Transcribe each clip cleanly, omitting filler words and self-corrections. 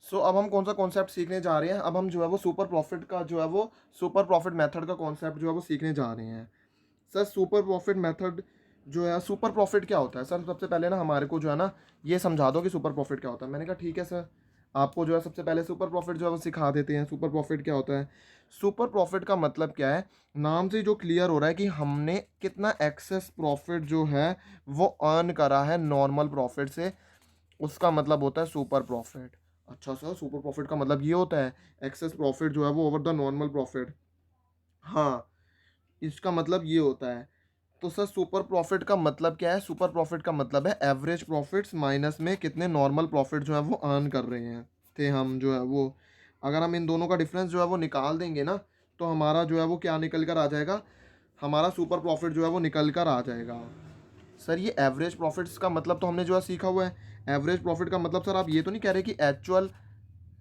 अब हम कौन सा कॉन्सेप्ट सीखने जा रहे हैं? अब हम जो है वो सुपर प्रॉफिट का जो है वो सुपर प्रॉफिट मेथड का कॉन्सेप्ट जो है वो सीखने जा रहे हैं। सर सुपर प्रॉफिट मेथड जो है, सुपर प्रॉफिट क्या होता है? सर सबसे पहले ना हमारे को जो है ना ये समझा दो कि सुपर प्रॉफिट क्या होता है। मैंने कहा ठीक है सर, आपको जो है सबसे पहले सुपर प्रॉफिट जो है वो सिखा देते हैं। सुपर प्रॉफिट क्या होता है? सुपर प्रॉफिट का मतलब क्या है? नाम से जो क्लियर हो रहा है कि हमने कितना एक्सेस प्रॉफिट जो है वो अर्न करा है नॉर्मल प्रॉफिट से, उसका मतलब होता है सुपर प्रॉफिट। अच्छा सर, सुपर प्रॉफिट का मतलब ये होता है एक्सेस प्रॉफिट जो है वो ओवर द नॉर्मल प्रॉफिट? हाँ, इसका मतलब ये होता है। तो सर सुपर प्रॉफिट का मतलब क्या है? सुपर प्रॉफिट का मतलब है एवरेज प्रॉफिट्स माइनस में कितने नॉर्मल प्रॉफिट जो है वो अर्न कर रहे हैं थे हम जो है वो। अगर हम इन दोनों का डिफरेंस जो है वो निकाल देंगे ना, तो हमारा जो है वो क्या निकल कर आ जाएगा? हमारा सुपर प्रॉफिट जो है वो निकल कर आ जाएगा। सर ये एवरेज प्रॉफिट्स का मतलब तो हमने जो है सीखा हुआ है। एवरेज प्रॉफिट का मतलब सर आप ये तो नहीं कह रहे कि एक्चुअल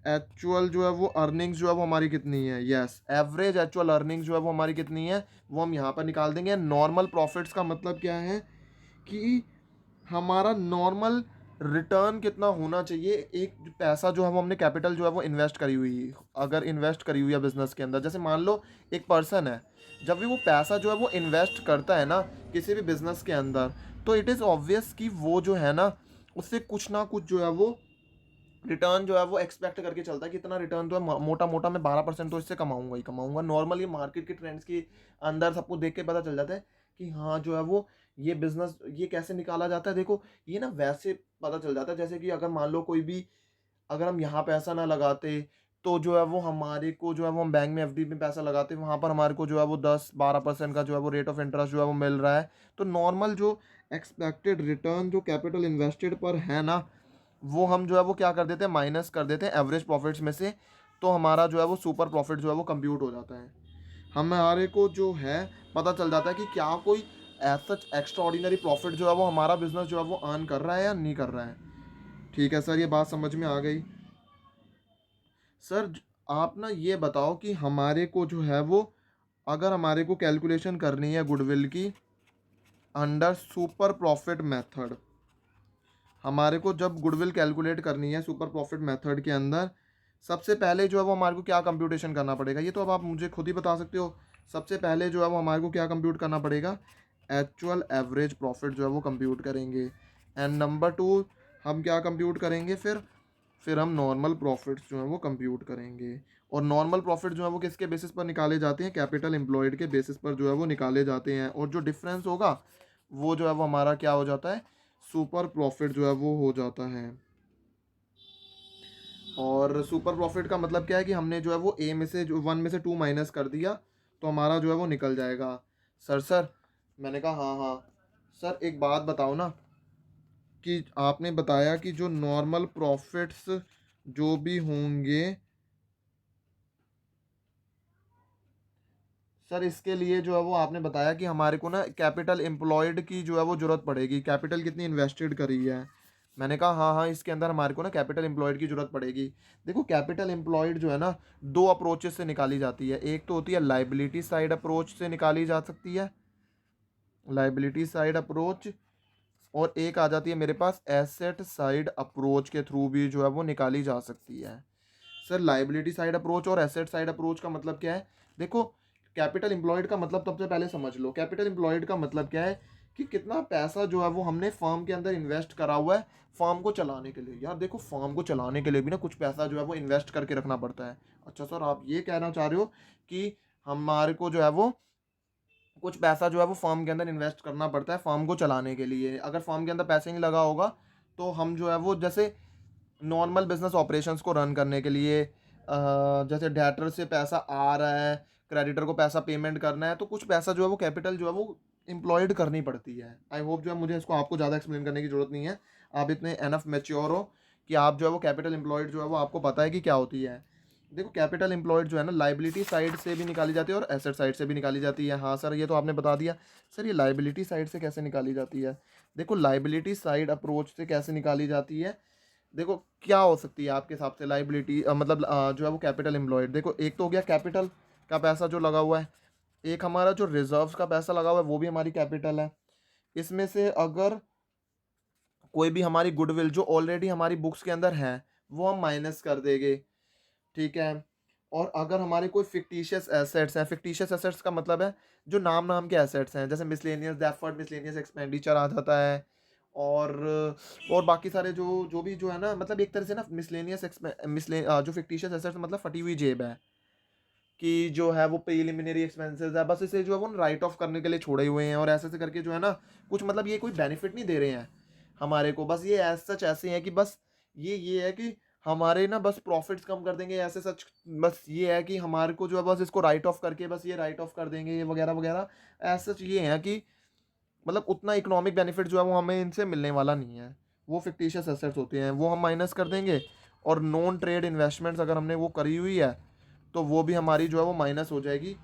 एक्चुअल जो है वो अर्निंग्स जो है वो हमारी कितनी है? यस, एवरेज एक्चुअल अर्निंग्स जो है वो हमारी कितनी है वो हम यहाँ पर निकाल देंगे। नॉर्मल प्रॉफिट्स का मतलब क्या है कि हमारा नॉर्मल रिटर्न कितना होना चाहिए? एक पैसा जो है वो हमने कैपिटल जो है वो इन्वेस्ट करी हुई है, अगर इन्वेस्ट करी हुई है बिजनेस के अंदर, जैसे मान लो एक पर्सन है, जब भी वो पैसा जो है वो इन्वेस्ट करता है ना किसी भी बिजनेस के अंदर, तो इट इज़ ऑब्वियस कि वो जो है ना उससे कुछ ना कुछ जो है वो रिटर्न जो है वो एक्सपेक्ट करके चलता है कि इतना रिटर्न तो है, मोटा मोटा मैं 12% तो इससे कमाऊंगा ही कमाऊंगा। नॉर्मली मार्केट के ट्रेंड्स के अंदर सबको देख के पता चल जाता है कि हाँ जो है वो ये बिजनेस ये कैसे निकाला जाता है। देखो ये ना वैसे पता चल जाता है जैसे कि अगर मान लो कोई भी, अगर हम यहाँ पैसा ना लगाते तो जो है वो हमारे को जो है वो हम बैंक में एफडी में पैसा लगाते, वहाँ पर हमारे को जो है वो 10-12% का जो है वो रेट ऑफ इंटरेस्ट जो है वो मिल रहा है। तो नॉर्मल जो एक्सपेक्टेड रिटर्न जो कैपिटल इन्वेस्टेड पर है ना, वो हम जो है वो क्या कर देते हैं, माइनस कर देते हैं एवरेज प्रॉफिट्स में से। तो हमारा जो है वो सुपर प्रॉफिट जो है वो कंप्यूट हो जाता है। हमारे को जो है पता चल जाता है कि क्या कोई ऐसा एक्स्ट्रा ऑर्डिनरी प्रॉफिट जो है वो हमारा बिजनेस जो है वो अर्न कर रहा है या नहीं कर रहा है। ठीक है सर, ये बात समझ में आ गई। सर आप ना ये बताओ कि हमारे को जो है वो, अगर हमारे को कैलकुलेशन करनी है गुडविल की अंडर सुपर प्रॉफिट मेथड, हमारे को जब गुडविल कैलकुलेट करनी है सुपर प्रॉफिट मेथड के अंदर, सबसे पहले जो है वो हमारे को क्या कंप्यूटेशन करना पड़ेगा? ये तो अब आप मुझे खुद ही बता सकते हो। सबसे पहले जो है वो हमारे को क्या कंप्यूट करना पड़ेगा? एक्चुअल एवरेज प्रॉफिट जो है वो कंप्यूट करेंगे। एंड नंबर टू, हम क्या कंप्यूट करेंगे? फिर हम नॉर्मल प्रॉफिट्स जो है वो कंप्यूट करेंगे। और नॉर्मल प्रॉफिट जो है वो किसके बेसिस पर निकाले जाते हैं? कैपिटल एम्प्लॉयड के बेसिस पर जो है वो निकाले जाते हैं। और जो डिफरेंस होगा वो जो है वो हमारा क्या हो जाता है? सुपर प्रॉफिट जो है वो हो जाता है। और सुपर प्रॉफिट का मतलब क्या है कि हमने जो है वो ए में से जो 1 में से 2 माइनस कर दिया, तो हमारा जो है वो निकल जाएगा। सर मैंने कहा हाँ हाँ। सर एक बात बताओ ना, कि आपने बताया कि जो नॉर्मल प्रॉफिट्स जो भी होंगे, सर इसके लिए जो है वो आपने बताया कि हमारे को ना कैपिटल एम्प्लॉयड की जो है वो ज़रूरत पड़ेगी, कैपिटल कितनी इन्वेस्टेड करी है। मैंने कहा हाँ हाँ, इसके अंदर हमारे को ना कैपिटल एम्प्लॉयड की ज़रूरत पड़ेगी। देखो कैपिटल एम्प्लॉयड जो है ना दो अप्रोचेस से निकाली जाती है। एक तो होती है लाइबिलिटी साइड अप्रोच से निकाली जा सकती है, लाइबिलिटी साइड अप्रोच। और एक आ जाती है मेरे पास एसेट साइड अप्रोच के थ्रू भी जो है वो निकाली जा सकती है। सर लाइबिलिटी साइड अप्रोच और एसेट साइड अप्रोच का मतलब क्या है? देखो कैपिटल एम्प्लॉयड का मतलब सबसे पहले समझ लो। कैपिटल एम्प्लॉयड का मतलब क्या है कि कितना पैसा जो है वो हमने फर्म के अंदर इन्वेस्ट करा हुआ है फर्म को चलाने के लिए। यार देखो फर्म को चलाने के लिए भी ना कुछ पैसा जो है वो इन्वेस्ट करके रखना पड़ता है। अच्छा सर आप ये कहना चाह रहे हो कि हमारे को जो है वो कुछ पैसा जो है वो फर्म के अंदर इन्वेस्ट करना पड़ता है फर्म को चलाने के लिए। अगर फर्म के अंदर पैसे नहीं लगा होगा तो हम जो है वो जैसे नॉर्मल बिजनेस ऑपरेशंस को रन करने के लिए जैसे डेटर से पैसा आ रहा है, क्रेडिटर को पैसा पेमेंट करना है, तो कुछ पैसा जो है वो कैपिटल जो है वो इम्प्लॉयड करनी पड़ती है। आई होप जो है मुझे इसको आपको ज़्यादा एक्सप्लेन करने की जरूरत नहीं है। आप इतने एनफ मेच्योर हो कि आप जो है वो कैपिटल एम्प्लॉयड जो है वो आपको पता है कि क्या होती है। देखो कैपिटल एम्प्लॉयड जो है ना लाइबिलिटी साइड से भी निकाली जाती है और एसेट साइड से भी निकाली जाती है। हाँ सर ये तो आपने बता दिया। सर ये लाइबिलिटी साइड से कैसे निकाली जाती है? देखो लाइबिलिटी साइड अप्रोच से कैसे निकाली जाती है, देखो क्या हो सकती है आपके हिसाब से लाइबिलिटी मतलब जो है वो कैपिटल एम्प्लॉयड। देखो एक तो हो गया कैपिटल का पैसा जो लगा हुआ है, एक हमारा जो रिजर्व्स का पैसा लगा हुआ है वो भी हमारी कैपिटल है। इसमें से अगर कोई भी हमारी गुडविल जो ऑलरेडी हमारी बुक्स के अंदर है, वो हम माइनस कर देंगे, ठीक है। और अगर हमारे कोई फ़िक्टिशियस एसेट्स हैं, फ़िक्टिशियस एसेट्स का मतलब है जो नाम-नाम के एसेट्स हैं, जैसे मिसलेनियस डेफर्ड मिसलेनियस एक्सपेंडिचर आ जाता है। और बाकी सारे जो जो भी जो है ना, मतलब एक तरह से ना मिसलेनियस जो फ़िक्टिशियस एसेट्स मतलब फटी हुई जेब है, कि जो है वो प्रिलिमिनरी एक्सपेंसेस है, बस इसे जो है वो राइट ऑफ करने के लिए छोड़े हुए हैं, और ऐसे-ऐसे करके जो है ना, कुछ मतलब ये कोई बेनिफिट नहीं दे रहे हैं हमारे को, बस ये एज़ सच ऐसे हैं कि बस ये है कि हमारे ना बस प्रॉफिट्स कम कर देंगे, ऐसे सच बस ये है कि हमारे को जो है बस इसको राइट ऑफ करके बस ये राइट ऑफ कर देंगे, ये वगैरह-वगैरह। एज़ सच ये है कि मतलब उतना इकोनॉमिक बेनिफिट जो है वो हमें इनसे मिलने वाला नहीं है। वो फ़िक्टिशियस एसेट्स होते हैं, वो हम माइनस कर देंगे। और नॉन ट्रेड इन्वेस्टमेंट्स अगर हमने वो करी हुई है, तो वो भी हमारी जो है वो माइनस हो जाएगी।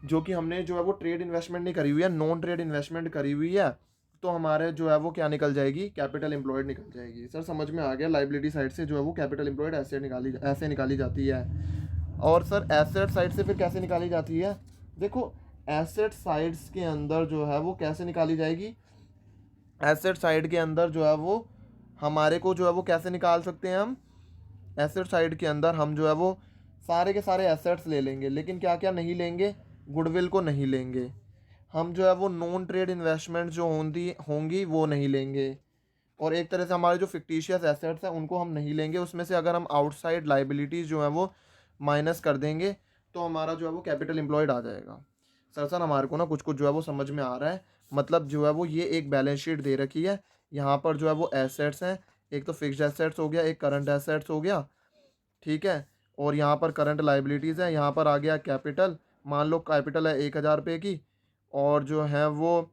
जो कि हमने जो है वो ट्रेड इन्वेस्टमेंट नहीं करी हुई है, नॉन ट्रेड इन्वेस्टमेंट करी हुई है, तो हमारे जो है वो क्या निकल जाएगी, कैपिटल एम्प्लॉयड निकल जाएगी। सर समझ में आ गया, लाइबिलिटी साइड से जो है वो कैपिटल एम्प्लॉयड ऐसे निकाली जाती है। और सर एसेट साइड से फिर कैसे निकाली जाती है? देखो, एसेट साइड्स के अंदर जो है वो कैसे निकाली जाएगी, एसेट साइड के अंदर जो है वो हमारे को जो है वो कैसे निकाल सकते हैं हम, एसेट साइड के अंदर हम जो है वो सारे के सारे एसेट्स ले लेंगे, लेकिन क्या क्या नहीं लेंगे, गुडविल को नहीं लेंगे। हम जो है वो नॉन ट्रेड इन्वेस्टमेंट जो होंगी होंगी वो नहीं लेंगे। और एक तरह से हमारे जो फिक्टिशियस एसेट्स हैं उनको हम नहीं लेंगे। उसमें से अगर हम आउटसाइड लाइबिलिटीज़ जो है वो माइनस कर देंगे, तो हमारा जो है वो कैपिटल एम्प्लॉयड आ जाएगा। सर हमारे को ना कुछ कुछ जो है वो समझ में आ रहा है। मतलब जो है वो ये एक बैलेंस शीट दे रखी है, यहाँ पर जो है वो एसेट्स हैं, एक तो फिक्स्ड एसेट्स हो गया, एक करंट एसेट्स हो गया, ठीक है। और यहाँ पर करंट लाइबिलिटीज़ है, यहाँ पर आ गया कैपिटल। मान लो कैपिटल है 1000 रुपये की, और जो है वो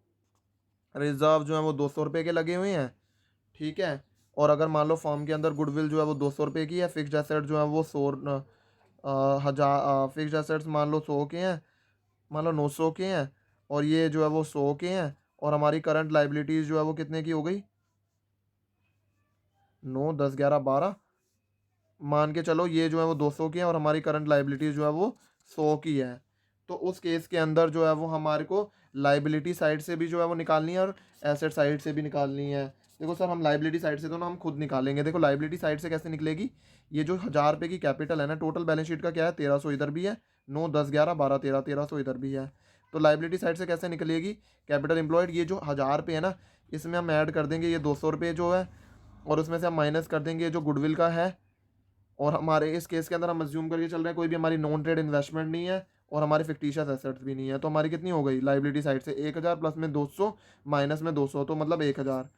रिजर्व जो है वो 200 रुपये के लगे हुए हैं, ठीक है। और अगर मान लो फॉर्म के अंदर गुडविल जो है वो 200 रुपये की है, फिक्स्ड एसेट जो है वो 1000, फिक्स्ड एसेट्स मान लो 100 के हैं, मान लो 900 के हैं, और ये जो है वो 100 के हैं। और हमारी करंट लाइबिलिटीज़ जो है वो कितने की हो गई, 9 10 11 12, मान के चलो ये जो है वो 200 की है, और हमारी करंट लाइबिलिटीज़ जो है वो 100 की है। तो उस केस के अंदर जो है वो हमारे को लाइबिलिटी साइड से भी जो है वो निकालनी है, और एसेट साइड से भी निकालनी है। देखो सर, हम लाइबिलिटी साइड से तो ना हम खुद निकालेंगे। देखो लाइबिलिटी साइड से कैसे निकलेगी, ये जो 1000 रुपये की कैपिटल है ना, टोटल बैलेंस शीट का क्या है, 1300 इधर भी है, 9 10 11 12 13, 1300 इधर भी है। तो लाइबिलिटी साइड से कैसे निकलेगी, कैपिटल एम्प्लॉयड, ये जो 1000 रुपये है ना, इसमें हम ऐड कर देंगे ये 200 रुपये जो है, और उसमें से हम माइनस कर देंगे जो गुडविल का है। और हमारे इस केस के अंदर हम अज्यूम करके चल रहे हैं कोई भी हमारी नॉन ट्रेड इन्वेस्टमेंट नहीं है, और हमारे फिक्टिशियस एसेट्स भी नहीं है। तो हमारी कितनी हो गई लाइबिलिटी साइड से 1000 प्लस में 200 माइनस में 200, तो मतलब 1000।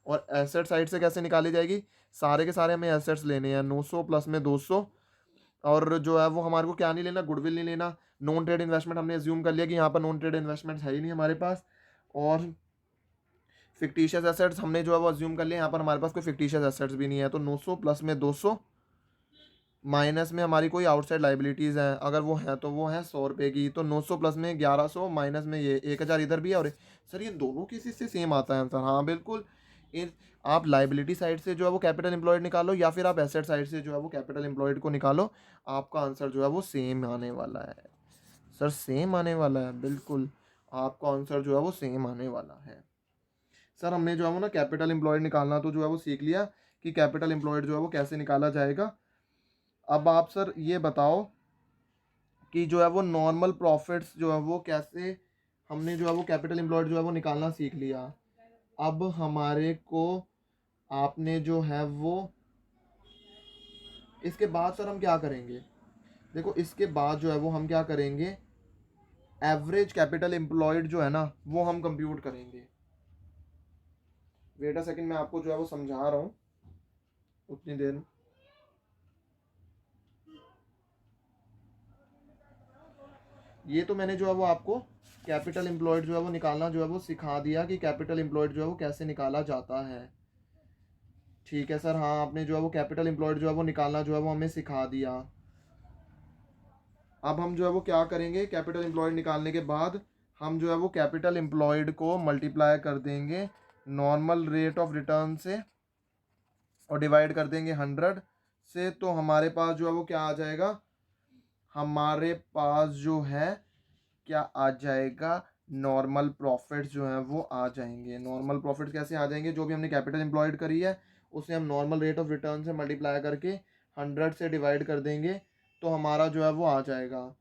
और एसेट साइड से कैसे निकाली जाएगी, सारे के सारे हमें एसेट्स लेने हैं, 900 प्लस में 200। और जो है वो हमारे को क्या नहीं लेना, गुडविल नहीं लेना। नॉन ट्रेड इन्वेस्टमेंट हमने अज्यूम कर लिया कि यहाँ पर नॉन ट्रेड इन्वेस्टमेंट है ही नहीं हमारे पास। और फिक्टिशियस एसेट्स हमने जो है वो अज्यूम कर लिया, यहाँ पर हमारे पास कोई फिक्टिशियस एसेट्स भी नहीं है। तो 900 प्लस में 200 माइनस में हमारी कोई आउटसाइड लाइबिलिटीज़ हैं, अगर वो हैं तो वो हैं 100 रुपये की। तो 900 प्लस में 1100 माइनस में ये 1000 इधर भी है। और सर ये दोनों किसी से सेम आता है आंसर, हाँ बिल्कुल। इन आप लाइबिलिटी साइड से जो है वो कैपिटल एम्प्लॉयड निकालो, या फिर आप एसेट साइड से जो है वो कैपिटल एम्प्लॉयड को निकालो, आपका आंसर जो है वो सेम आने वाला है। सर सेम आने वाला है, बिल्कुल आपका आंसर जो है वो सेम आने वाला है। सर हमने जो है वो ना कैपिटल एम्प्लॉयड निकालना तो जो है वो सीख लिया कि कैपिटल एम्प्लॉयड जो है वो कैसे निकाला जाएगा। अब आप सर ये बताओ कि जो है वो नॉर्मल प्रॉफिट्स जो है वो कैसे, हमने जो है वो कैपिटल एम्प्लॉयड जो है वो निकालना सीख लिया। अब हमारे को आपने जो है वो इसके बाद सर हम क्या करेंगे, देखो इसके बाद जो है वो हम क्या करेंगे, एवरेज कैपिटल एम्प्लॉयड जो है ना वो हम कंप्यूट करेंगे। वेट अ सेकंड, मैं आपको जो है वो समझा रहा हूँ उतनी देर में। ये तो मैंने जो है वो आपको कैपिटल एम्प्लॉयड जो है वो निकालना जो है वो सिखा दिया कि कैपिटल एम्प्लॉयड जो है वो कैसे निकाला जाता है। ठीक है सर, हाँ आपने जो है वो कैपिटल एम्प्लॉयड जो है वो निकालना जो है वो हमें सिखा दिया। अब हम जो है वो क्या करेंगे, कैपिटल एम्प्लॉयड निकालने के बाद हम जो है वो कैपिटल एम्प्लॉयड को मल्टीप्लाई कर देंगे नॉर्मल रेट ऑफ रिटर्न से, और डिवाइड कर देंगे 100 से। तो हमारे पास जो है वो क्या आ जाएगा, हमारे पास जो है क्या आ जाएगा, नॉर्मल प्रॉफिट्स जो हैं वो आ जाएंगे। नॉर्मल प्रॉफिट्स कैसे आ जाएंगे, जो भी हमने कैपिटल एम्प्लॉयड करी है उसे हम नॉर्मल रेट ऑफ रिटर्न से मल्टीप्लाई करके 100 से डिवाइड कर देंगे तो हमारा जो है वो आ जाएगा।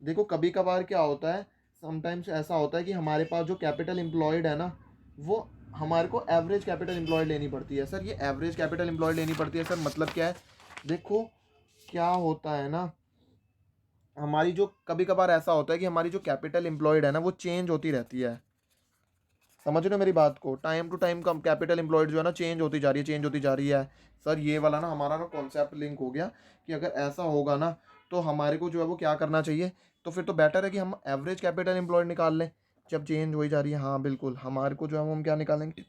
देखो कभी कभार क्या होता है, समटाइम्स ऐसा होता है कि हमारे पास जो कैपिटल एम्प्लॉयड है ना, वो हमारे को एवरेज कैपिटल एम्प्लॉयड लेनी पड़ती है। सर ये एवरेज कैपिटल एम्प्लॉयड लेनी पड़ती है, सर मतलब क्या है, देखो क्या होता है ना, हमारी जो कभी कभार ऐसा होता है कि हमारी जो कैपिटल एम्प्लॉयड है ना वो चेंज होती रहती है। समझ रहे हो मेरी बात को, time to time come capital employed जो है ना चेंज होती जा रही है, चेंज होती जा रही है। सर ये वाला ना हमारा ना कॉन्सेप्ट लिंक हो गया कि अगर ऐसा होगा ना तो हमारे को जो है वो क्या करना चाहिए, तो फिर तो बेटर है कि हम एवरेज कैपिटल एम्प्लॉयड निकाल लें जब चेंज हो ही जा रही है। हाँ बिल्कुल, हमारे को जो है वो हम क्या निकालेंगे,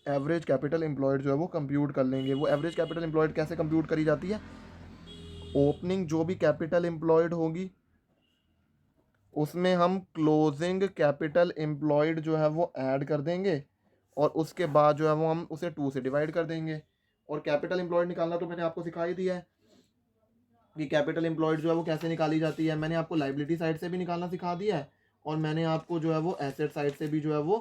एवरेज कैपिटल एम्प्लॉयड जो है वो कंप्यूट कर लेंगे। वो एवरेज कैपिटल एम्प्लॉयड कैसे कंप्यूट करी जाती है, ओपनिंग जो भी कैपिटल एम्प्लॉयड होगी उसमें हम क्लोजिंग कैपिटल एम्प्लॉयड जो है वो ऐड कर देंगे और उसके बाद जो है वो हम उसे 2 से डिवाइड कर देंगे। और कैपिटल एम्प्लॉयड निकालना तो मैंने आपको सिखा ही दिया है कि कैपिटल एम्प्लॉयड जो है वो कैसे निकाली जाती है। मैंने आपको लाइबिलिटी साइड से भी निकालना सिखा दिया है और मैंने आपको जो है वो एसेट साइड से भी जो है वो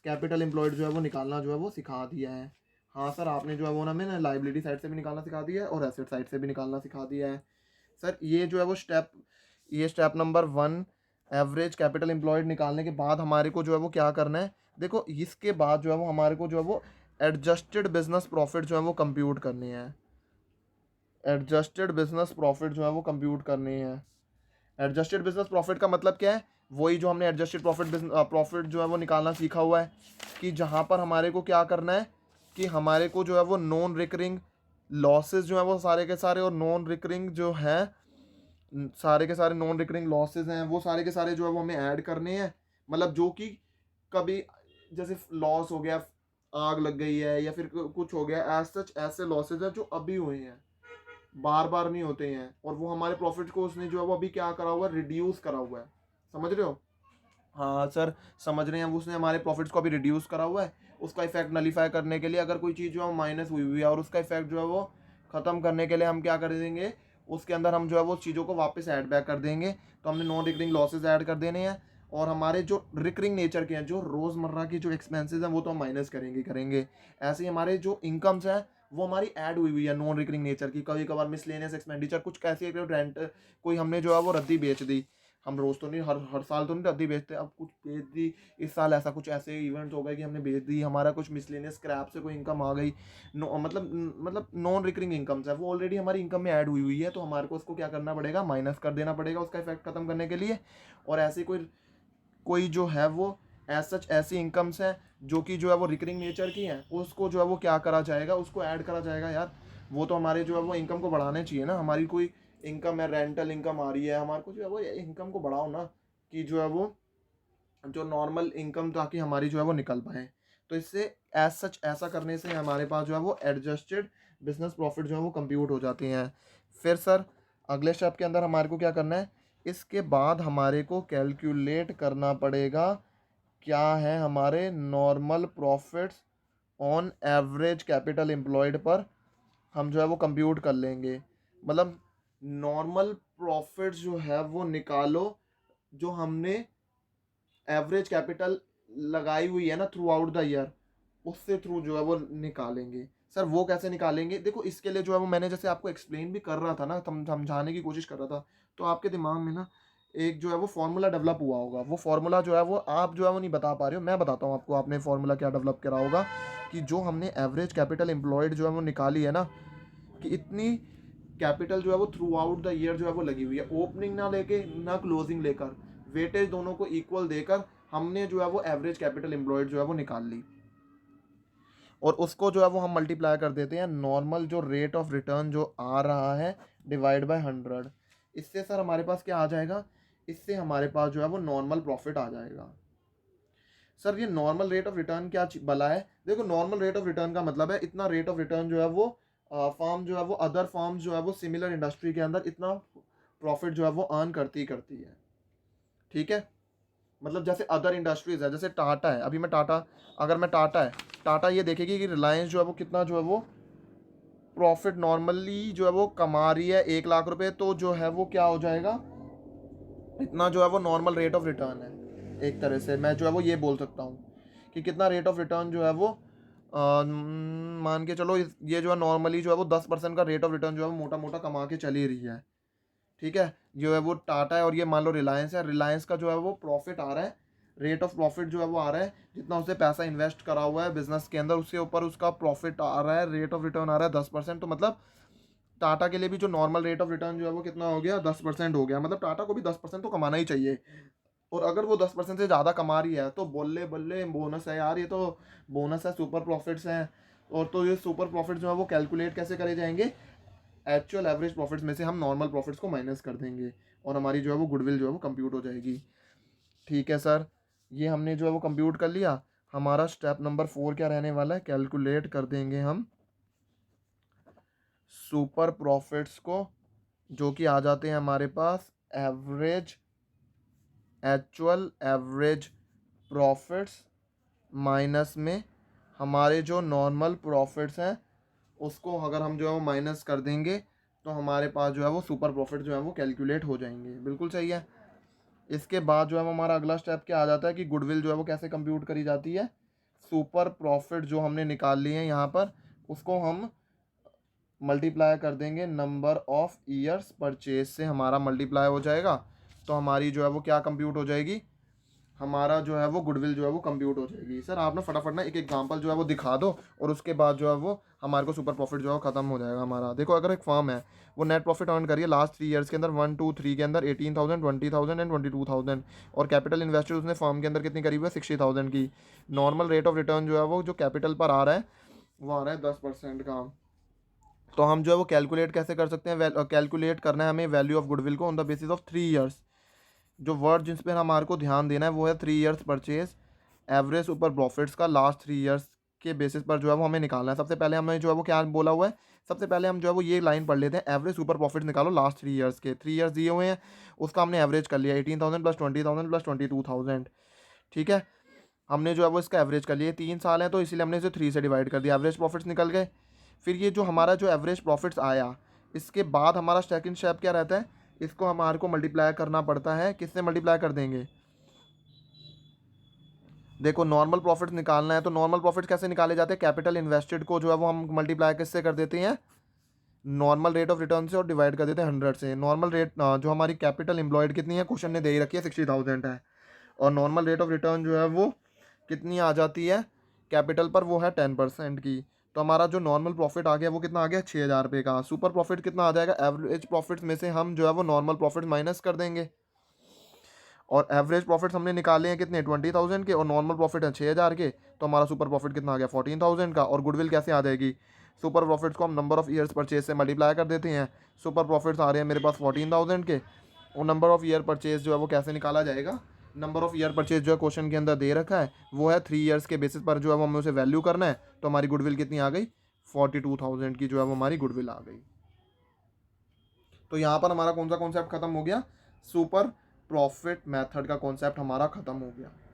कैपिटल एम्प्लॉयड जो है वो निकालना जो है वो सिखा दिया है। हाँ सर, आपने जो है वो ना मैंने लाइबिलिटी साइड से भी निकालना सिखा दिया है और एसेट साइड से भी निकालना सिखा दिया है। सर ये जो है वो step number 1 average capital employed निकालने के बाद हमारे को जो है वो क्या करना है, देखो इसके बाद जो है वो हमारे को जो है वो एडजस्टेड बिजनेस प्रॉफिट जो है वो कंप्यूट करनी है। एडजस्टेड बिजनेस प्रॉफिट जो है वो कंप्यूट करनी है। एडजस्टेड बिजनेस प्रॉफिट का मतलब क्या है, वही जो हमने एडजस्टेड प्रॉफिट जो है वो निकालना सीखा हुआ है कि जहाँ पर हमारे को क्या करना है कि हमारे को जो है वो नॉन रिकरिंग लॉसेस जो है वो सारे के सारे, और नॉन रिकरिंग जो है सारे के सारे नॉन रिकरिंग लॉसेस हैं वो सारे के सारे जो है वो हमें ऐड करने हैं। मतलब जो कि कभी जैसे लॉस हो गया, आग लग गई है या फिर कुछ हो गया, एज सच ऐसे लॉसेस हैं जो अभी हुए हैं, बार बार नहीं होते हैं, और वो हमारे प्रॉफिट को उसने जो है वो अभी क्या करा हुआ है, रिड्यूस करा हुआ है। समझ रहे हो, हाँ सर समझ रहे हैं, उसने हमारे प्रॉफिट्स को अभी रिड्यूस करा हुआ है। उसका इफेक्ट नलीफाई करने के लिए अगर कोई चीज़ जो है माइनस हुई हुई है और उसका इफेक्ट जो है वो ख़त्म करने के लिए हम क्या कर देंगे, उसके अंदर हम जो है वो चीज़ों को वापस ऐड बैक कर देंगे। तो हमने नॉन रिकरिंग लॉसेज ऐड कर देने हैं और हमारे जो रिकरिंग नेचर के हैं, जो रोज़मर्रा की जो एक्सपेंसेस हैं वो तो हम माइनस करेंगे। ऐसे ही हमारे जो इनकम्स हैं वो हमारी ऐड हुई हुई है नॉन रिकरिंग नेचर की। कभी कभार मिसलेनियस एक्सपेंडिचर, कुछ कैसी रेंट, कोई हमने जो है वो रद्दी बेच दी, हम रोज़ तो नहीं, हर हर साल तो नहीं रद्दी बेचते, अब कुछ बेच दी इस साल, ऐसा कुछ ऐसे इवेंट्स हो गए कि हमने बेच दी, हमारा कुछ मिसलेनियस स्क्रैप से कोई इनकम आ गई। मतलब नॉन रिकरिंग इनकम्स है वो ऑलरेडी हमारी इनकम में ऐड हुई हुई है, तो हमारे को उसको क्या करना पड़ेगा, माइनस कर देना पड़ेगा उसका इफेक्ट खत्म करने के लिए। और ऐसे कोई कोई जो है वो एज सच ऐसी इनकम्स हैं जो कि जो है वो रिकरिंग नेचर की हैं, उसको जो है वो क्या करा जाएगा, उसको ऐड करा जाएगा। यार वो तो हमारे जो है वो इनकम को बढ़ाने चाहिए ना। हमारी कोई इनकम है, रेंटल इनकम आ रही है, हमारे को जो है वो इनकम को बढ़ाओ ना, कि जो है वो जो नॉर्मल इनकम ताकि हमारी जो है वो निकल पाए। तो इससे एज सच ऐसा करने से हमारे पास जो है वो एडजस्टेड बिजनेस प्रॉफिट जो है वो कंप्यूट हो जाती हैं। फिर सर अगले स्टेप के अंदर हमारे को क्या करना है, इसके बाद हमारे को कैलकुलेट करना पड़ेगा क्या है हमारे normal profits on average capital employed पर हम जो है वो कंप्यूट कर लेंगे। मतलब नॉर्मल प्रॉफिट्स जो है वो निकालो जो हमने एवरेज कैपिटल लगाई हुई है ना थ्रू आउट द ईयर, उससे थ्रू जो है वो निकालेंगे। सर वो कैसे निकालेंगे, देखो इसके लिए जो है वो मैंने जैसे आपको एक्सप्लेन भी कर रहा था ना, समझाने की कोशिश कर रहा था, तो आपके दिमाग में ना एक जो है वो फार्मूला डेवलप हुआ होगा। वो फार्मूला जो है वो आप जो है वो नहीं बता पा रहे हो, मैं बताता हूँ आपको आपने फार्मूला क्या डेवलप करा होगा। कि जो हमने एवरेज कैपिटल एम्प्लॉयड जो है वो निकाली है ना, कि इतनी कैपिटल जो है वो थ्रू आउट द ईयर जो है वो लगी हुई है, ओपनिंग ना लेके ना क्लोजिंग लेकर, वेटेज दोनों को इक्वल देकर हमने जो है वो एवरेज कैपिटल एम्प्लॉयड जो है वो निकाल ली। और उसको जो है वो हम मल्टीप्लाई कर देते हैं नॉर्मल जो रेट ऑफ रिटर्न जो आ रहा है डिवाइड बाय 100। इससे सर हमारे पास क्या आ जाएगा, इससे हमारे पास जो है वो नॉर्मल प्रॉफिट आ जाएगा। सर ये नॉर्मल रेट ऑफ रिटर्न क्या भला है, देखो नॉर्मल रेट ऑफ रिटर्न का मतलब है इतना रेट ऑफ रिटर्न जो है वो फर्म जो है वो अदर फर्म्स जो है वो सिमिलर इंडस्ट्री के अंदर इतना प्रॉफिट जो है वो अर्न करती है। ठीक है, मतलब जैसे अदर इंडस्ट्रीज है, जैसे टाटा है, अभी मैं टाटा, अगर मैं टाटा है, टाटा ये देखेगी कि रिलायंस जो है वो कितना जो है वो प्रॉफिट नॉर्मली जो है वो कमा रही है 1 लाख रुपए, तो जो है वो क्या हो जाएगा, इतना जो है वो नॉर्मल रेट ऑफ रिटर्न है। एक तरह से मैं जो है वो ये बोल सकता हूँ कि कितना रेट ऑफ रिटर्न जो है वो मान के चलो ये जो है नॉर्मली जो है वो 10% का रेट ऑफ रिटर्न जो है वो मोटा मोटा कमा के चली रही है, ठीक है। जो है वो टाटा है और ये मान लो रिलायंस है, रिलायंस का जो है वो प्रॉफिट आ रहा है, रेट ऑफ प्रॉफिट जो है वो आ रहा है, जितना उसने पैसा इन्वेस्ट करा हुआ है बिजनेस के अंदर उसके ऊपर उसका प्रॉफिट आ रहा है, रेट ऑफ रिटर्न आ रहा है 10%। तो मतलब टाटा के लिए भी जो नॉर्मल रेट ऑफ रिटर्न जो है वो कितना हो गया, 10% हो गया। मतलब टाटा को भी 10% तो कमाना ही चाहिए। और अगर वो 10% से ज़्यादा कमा रही है तो बल्ले बल्ले बोनस है यार, ये तो बोनस है, सुपर प्रॉफिट्स हैं। और तो ये सुपर प्रॉफिट जो है वो कैलकुलेट कैसे करे जाएंगे, एक्चुअल एवरेज प्रॉफिट्स में से हम नॉर्मल प्रॉफिट्स को माइनस कर देंगे और हमारी जो है वो गुडविल जो है वो कंप्यूट हो जाएगी। ठीक है सर, ये हमने जो है वो कंप्यूट कर लिया। हमारा स्टेप नंबर 4 क्या रहने वाला है, कैलकुलेट कर देंगे हम सुपर प्रॉफिट्स को, जो कि आ जाते हैं हमारे पास average, actual average profits minus में हमारे जो नॉर्मल प्रॉफिट्स हैं उसको अगर हम जो है वो माइनस कर देंगे तो हमारे पास जो है वो सुपर प्रॉफिट जो है वो कैलकुलेट हो जाएंगे। बिल्कुल सही है। इसके बाद जो है वो हमारा अगला स्टेप क्या आ जाता है कि गुडविल जो है वो कैसे कंप्यूट करी जाती है। सुपर प्रॉफिट जो हमने निकाल लिए हैं यहाँ पर, उसको हम मल्टीप्लाई कर देंगे नंबर ऑफ ईयर्स परचेज से, हमारा मल्टीप्लाई हो जाएगा। तो हमारी जो है वो क्या कंप्यूट हो जाएगी, हमारा जो है वो गुडविल जो है वो कंप्यूट हो जाएगी। सर आप ना फटाफट ना एक एग्जांपल जो है वो दिखा दो और उसके बाद जो है वो हमारे को सुपर प्रॉफिट जो है वो खत्म हो जाएगा हमारा। देखो अगर एक फर्म है वो नेट प्रॉफिट अर्न करिए लास्ट 3 ईयर्स के अंदर 1 2 3 के अंदर 18,000, 20,000 एंड 22,000, और कैपिटल इन्वेस्टेड उसने फर्म के अंदर कितनी करी हुई है, 60,000 की। नॉर्मल रेट ऑफ रिटर्न जो है वो जो कैपिटल पर आ रहा है वो आ रहा है 10% का। तो हम जो है वो कैलकुलेट कैसे कर सकते हैं, कैलकुलेट करना है हमें वैल्यू ऑफ गुडविल को on the basis of 3 years. जो वर्ड जिस पर हमारे को ध्यान देना है वो है 3 years purchase average super profits का लास्ट 3 ईयर्स के बेसिस पर जो है वो हमें निकालना है। सबसे पहले हमें जो है वो क्या बोला हुआ है, सबसे पहले हम जो है वो ये लाइन पढ़ लेते हैं, एवरेज सुपर प्रॉफिट निकालो लास्ट 3 ईयर्स के। 3 ईयर्स दिए हुए हैं, उसका हमने एवरेज कर लिया 18,000 प्लस 20,000 प्लस 22,000। ठीक है, हमने जो है वो इसका एवरेज कर लिया, 3 साल है तो इसीलिए हमने इसे 3 से डिवाइड कर दिया, एवरेज प्रॉफिट्स निकल गए। फिर ये जो हमारा जो एवरेज प्रॉफिट्स आया, इसके बाद हमारा सेकंड स्टेप क्या रहता है, इसको हमारे को मल्टीप्लाई करना पड़ता है। किससे मल्टीप्लाई कर देंगे, देखो नॉर्मल प्रॉफिट निकालना है तो नॉर्मल प्रॉफिट कैसे निकाले जाते हैं, कैपिटल इन्वेस्टेड को जो है वो हम मल्टीप्लाई किससे कर देते हैं, नॉर्मल रेट ऑफ रिटर्न से, और डिवाइड कर देते हैं 100 से। नॉर्मल रेट जो हमारी कैपिटल एम्प्लॉयड कितनी है, क्वेश्चन ने दे ही रखी है 60,000 है, और नॉर्मल रेट ऑफ रिटर्न जो है वो कितनी आ जाती है कैपिटल पर, वो है 10% की। तो हमारा जो नॉर्मल प्रॉफिट आ गया वो कितना आ गया, 6,000 रुपये का। सुपर प्रॉफिट कितना आ जाएगा, एवरेज प्रॉफिट में से हम जो है वो नॉर्मल प्रॉफिट माइनस कर देंगे, और एवरेज प्रॉफिट हमने निकाले हैं कितने, 20,000 के, और नॉर्मल प्रॉफिट है 6,000 के। तो हमारा सुपर प्रॉफिट कितना आ गया, 14,000 का। और गुडविल कैसे आ जाएगी, सुपर प्रॉफिट्स को हम नंबर ऑफ ईयर्स परचेज से मल्टीप्लाई कर देते हैं। सुपर प्रॉफिट्स आ रहे हैं मेरे पास 14,000 के, और नंबर ऑफ ईयर परचेज जो है वो कैसे निकाला जाएगा, नंबर ऑफ ईयर परचेज जो है क्वेश्चन के अंदर दे रखा है वो है 3 ईयर्स के बेसिस पर जो है वो हमें उसे वैल्यू करना है। तो हमारी गुडविल कितनी आ गई, 42,000 की जो है वो हमारी गुडविल आ गई। तो यहाँ पर हमारा कौन सा कॉन्सेप्ट खत्म हो गया, सुपर प्रॉफिट मेथड का कॉन्सेप्ट हमारा खत्म हो गया।